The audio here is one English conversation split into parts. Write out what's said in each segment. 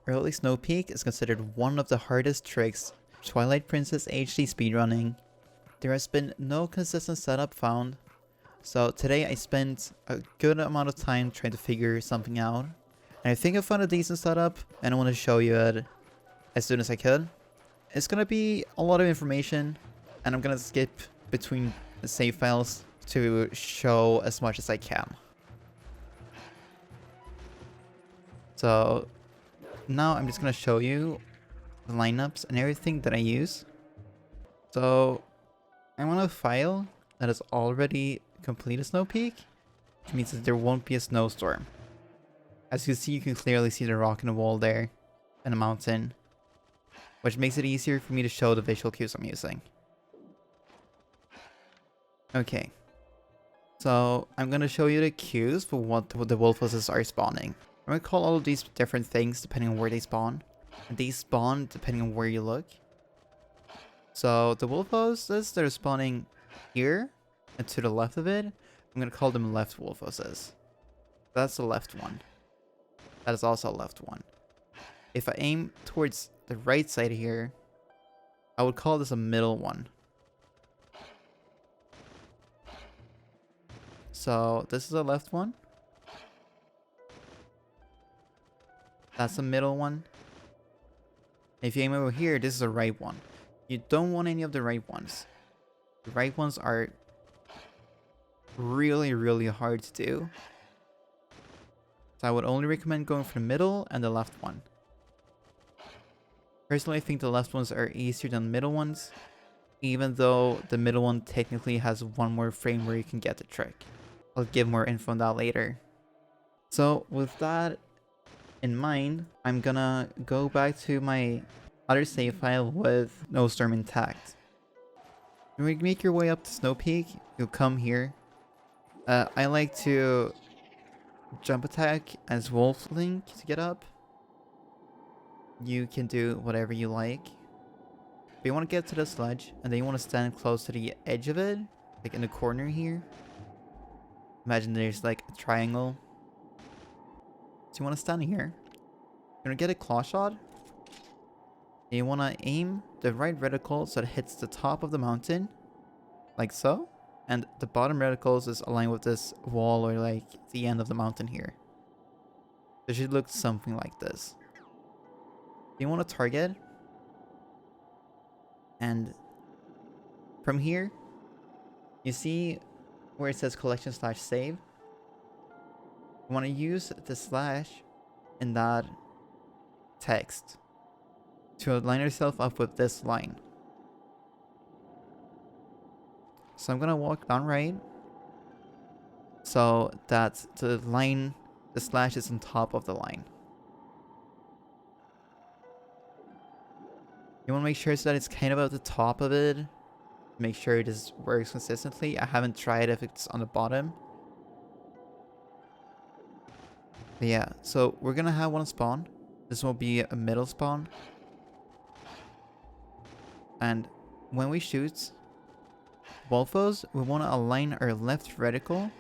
Early Snowpeak is considered one of the hardest tricks Twilight Princess HD speedrunning. There has been no consistent setup found, so today I spent a good amount of time trying to figure something out. And I think I found a decent setup, and I want to show you it as soon as I could. It's gonna be a lot of information, and I'm gonna skip between the save files to show as much as I can. So now I'm just gonna show you the lineups and everything that I use. So I'm on a file that has already completed Snowpeak, which means that there won't be a snowstorm. As you see, you can clearly see the rock in the wall there and a mountain, which makes it easier for me to show the visual cues I'm using. Okay, so I'm gonna show you the cues for what the wolfhouses are spawning. I'm gonna call all of these different things depending on where they spawn. And these spawn depending on where you look. So the wolfhouses that are spawning here and to the left of it, I'm gonna call them left wolfhouses. That's the left one. That is also a left one. If I aim towards the right side here, I would call this a middle one. So this is a left one. That's the middle one. If you aim over here, this is a right one. You don't want any of the right ones. The right ones are really hard to do. So I would only recommend going for the middle and the left one. Personally, I think the left ones are easier than the middle ones, even though the middle one technically has one more frame where you can get the trick. I'll give more info on that later. So with that in mind, I'm gonna go back to my other save file with no storm intact. When you make your way up to Snowpeak, you'll come here. I like to jump attack as Wolf Link to get up. You can do whatever you like. But you want to get to the sledge, and then you want to stand close to the edge of it, like in the corner here. Imagine there's like a triangle. So you want to stand here. You're going to get a claw shot. And you want to aim the right reticle so it hits the top of the mountain. Like so. And the bottom reticles is aligned with this wall or like the end of the mountain here. It should look something like this. You want to target. And from here, you see where it says collection/save. You want to use the slash in that text to line yourself up with this line. So I'm gonna walk down right so that the slash is on top of the line. You want to make sure so that it's kind of at the top of it. Make sure it just works consistently. I haven't tried if it's on the bottom. But yeah, so we're gonna have one spawn. This will be a middle spawn. And when we shoot wolfos, we want to align our left reticle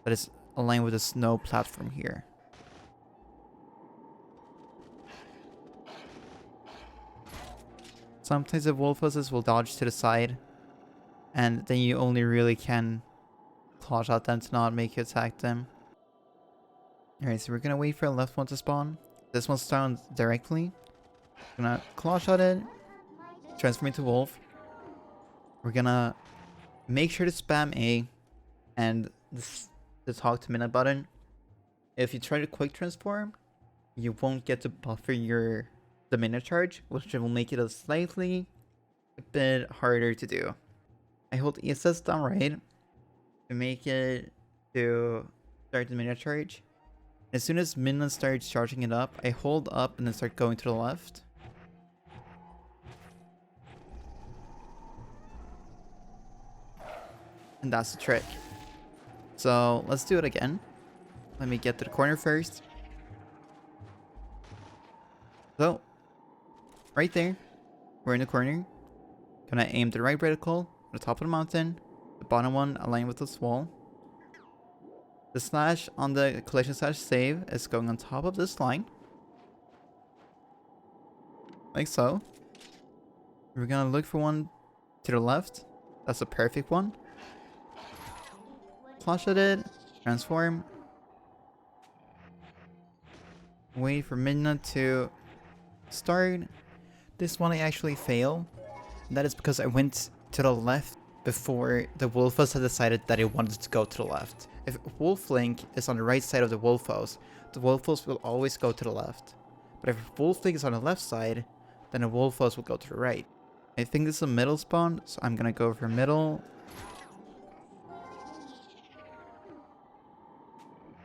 that is aligned with the snow platform here. Sometimes the wolfos will dodge to the side, and then you only really can claw shot them to not make you attack them. Alright, so we're gonna wait for the left one to spawn. This one's down directly. We're gonna claw shot it, transform into wolf. We're gonna make sure to spam A and the talk to minute button. If you try to quick transform, you won't get to buffer the minute charge, which will make it a bit harder to do. I hold ESS down right to make it to start the minute charge. As soon as minion starts charging it up, I hold up and then start going to the left. And that's the trick. So let's do it again. Let me get to the corner first. So, right there, we're in the corner. Gonna aim the right reticle at the top of the mountain. The bottom one aligned with this wall. The slash on the collection/save is going on top of this line. like so. We're gonna look for one to the left. That's a perfect one. Clutch at it, transform. Wait for midnight to start. This one I actually fail. That is because I went to the left before the Wolfos had decided that it wanted to go to the left. If Wolf Link is on the right side of the Wolfos will always go to the left. But if Wolf Link is on the left side, then the Wolfos will go to the right. I think this is a middle spawn, so I'm gonna go for middle.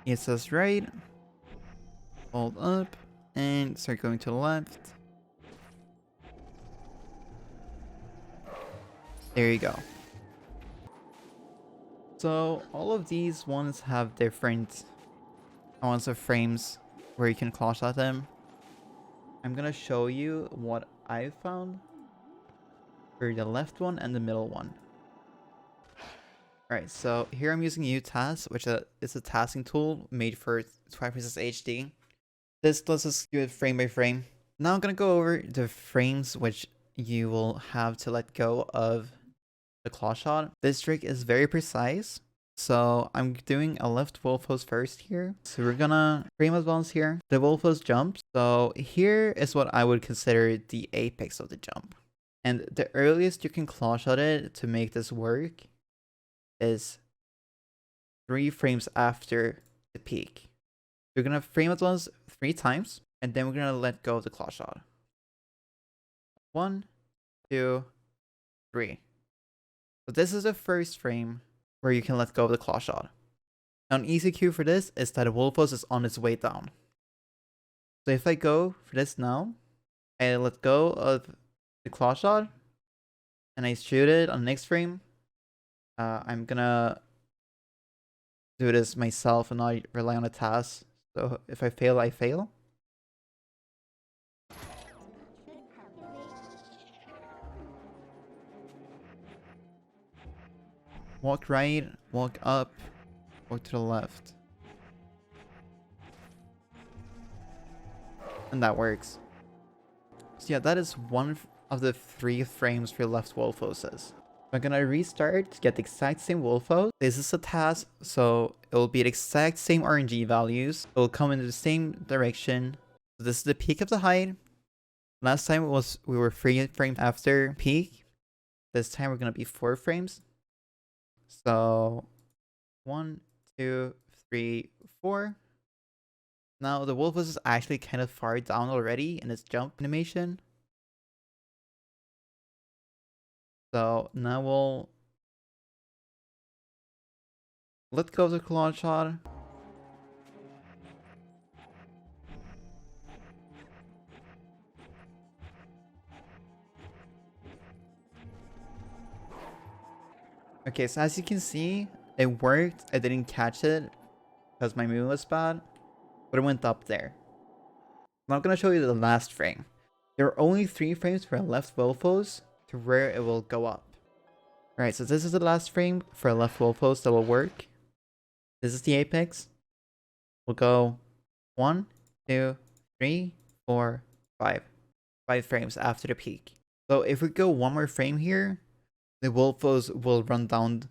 It says right. Hold up and start going to the left. There you go. So all of these ones have different amounts of frames where you can clutch at them. I'm gonna show you what I found for the left one and the middle one. Alright, so here I'm using UTask, which is a tasking tool made for TPHD. This lets us do it frame by frame. Now I'm gonna go over the frames which you will have to let go of the claw shot. This trick is very precise. So I'm doing a left Wolfos first here. So we're gonna frame advance here. The Wolfos jumps. So here is what I would consider the apex of the jump. And the earliest you can claw shot it to make this work is 3 frames after the peak. We're gonna frame advance 3 times, and then we're gonna let go of the claw shot. 1, 2, 3. So this is the first frame where you can let go of the claw shot. Now an easy cue for this is that the Wolfos is on its way down. So if I go for this now, I let go of the claw shot, and I shoot it on the next frame. I'm gonna do this myself and not rely on a task. So if I fail, I fail. Walk right, walk up, walk to the left. And that works. So yeah, that is one of the 3 frames for left Wolfoses. I'm gonna restart to get the exact same Wolfos. This is a task, so it will be the exact same RNG values. It will come in the same direction. So this is the peak of the height. Last time we were 3 frames after peak. This time we're gonna be 4 frames. So 1, 2, 3, 4. Now the Wolfos is actually kind of far down already in its jump animation. So now we'll let go of the claw shot. Okay, so as you can see, it worked. I didn't catch it because my move was bad, but it went up there. I'm not gonna show you the last frame. There are only 3 frames for left Wolfos to where it will go up. Alright, so this is the last frame for left Wolfos that will work. This is the apex. We'll go 1, 2, 3, 4, 5. 5 frames after the peak. So if we go one more frame here, the Wolfos will run down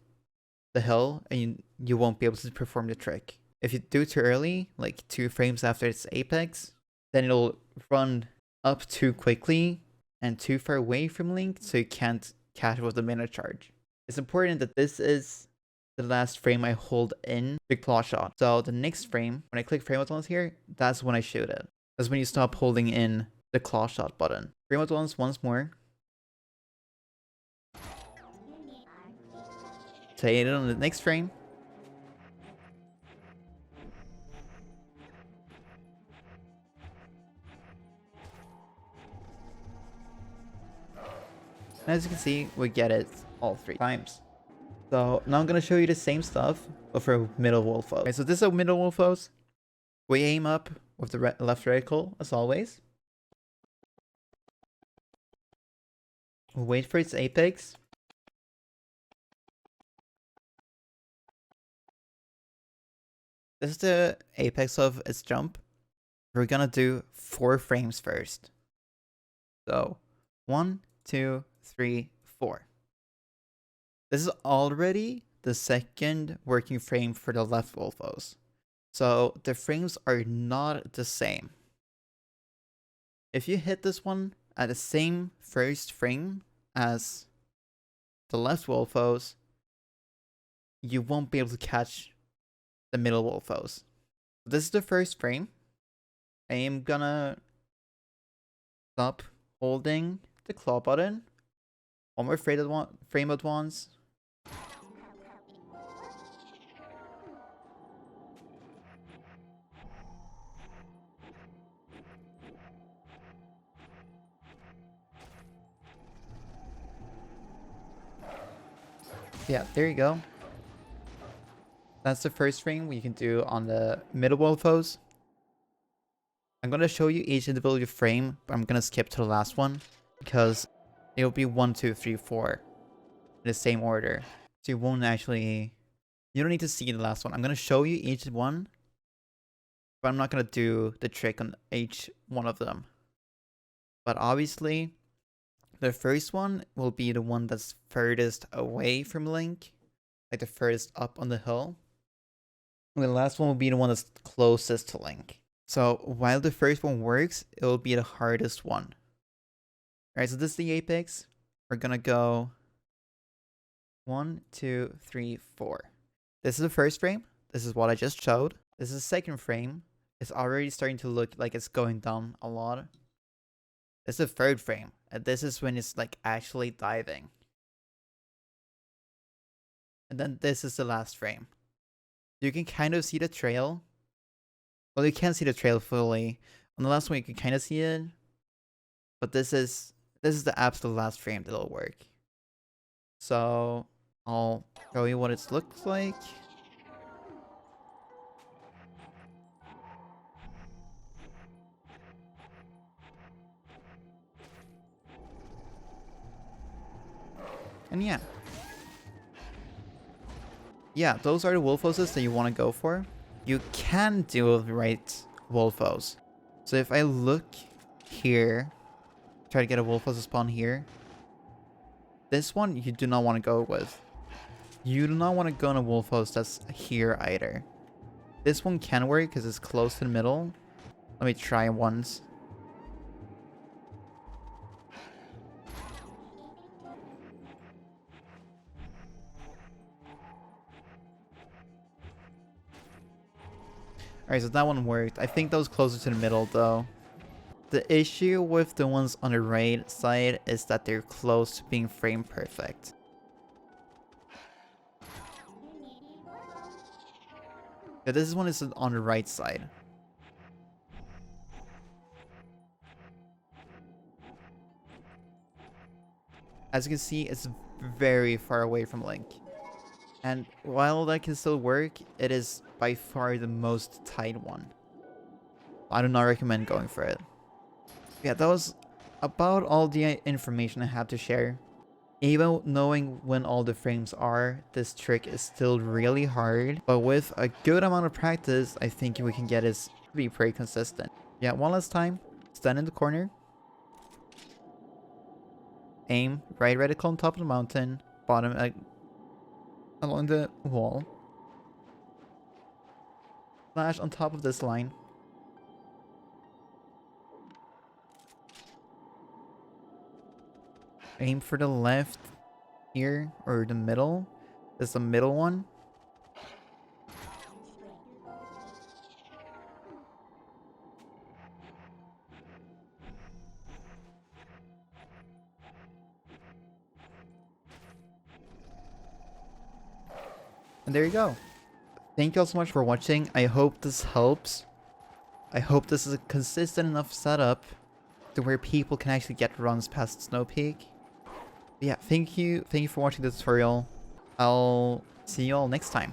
the hill and you won't be able to perform the trick. If you do too early, like 2 frames after its apex, then it'll run up too quickly and too far away from Link, so you can't catch with the mana charge. It's important that this is the last frame I hold in the claw shot. So the next frame, when I click frame advance here, that's when I shoot it. That's when you stop holding in the claw shot button. Frame advance once more. Say it on the next frame. And as you can see, we get it all 3 times. So now I'm gonna show you the same stuff, but for middle Wolfos. Okay, so this is a middle Wolfos. We aim up with the left reticle, as always. We'll wait for its apex. This is the apex of its jump. We're gonna do 4 frames first. So 1, 2, 3, 4. This is already the second working frame for the left Wolfos. So the frames are not the same. If you hit this one at the same first frame as the left Wolfos, you won't be able to catch the middle Wolfos. This is the first frame. I am gonna stop holding the claw button. One more frame at once. Yeah, there you go. That's the first frame we can do on the middle Wolfos. I'm gonna show you each individual frame, but I'm gonna skip to the last one because it'll be 1, 2, 3, 4 in the same order. So you won't actually, you don't need to see the last one. I'm gonna show you each one, but I'm not gonna do the trick on each one of them. But obviously, the first one will be the one that's furthest away from Link, like the furthest up on the hill. And the last one will be the one that's closest to Link. So while the first one works, it will be the hardest one. Alright, so this is the apex. We're gonna go 1, 2, 3, 4. This is the first frame. This is what I just showed. This is the second frame. It's already starting to look like it's going down a lot. This is the third frame. And this is when it's like actually diving. And then this is the last frame. You can kind of see the trail. Well, you can't see the trail fully. On the last one, you can kind of see it. But this is the absolute last frame that'll work. So I'll show you what it looks like. And yeah. Yeah, those are the Wolfoses that you want to go for. You can do the right Wolfos. So if I look here, try to get a Wolfos to spawn here. This one you do not want to go with. You do not want to go on a Wolfos that's here either. This one can work because it's close to the middle. Let me try once. Alright, so that one worked. I think that was closer to the middle though. The issue with the ones on the right side is that they're close to being frame perfect. Yeah, this one is on the right side. As you can see, it's very far away from Link. And while that can still work, it is by far the most tight one. I do not recommend going for it. Yeah, that was about all the information I had to share. Even knowing when all the frames are, this trick is still really hard. But with a good amount of practice, I think we can get it to be pretty consistent. Yeah, one last time. Stand in the corner. Aim right reticle on top of the mountain. Bottom along the wall. Flash on top of this line. Aim for the left here, or the middle. This is the middle one. And there you go. Thank you all so much for watching. I hope this helps. I hope this is a consistent enough setup to where people can actually get runs past Snowpeak. Yeah, thank you for watching the tutorial. I'll see you all next time.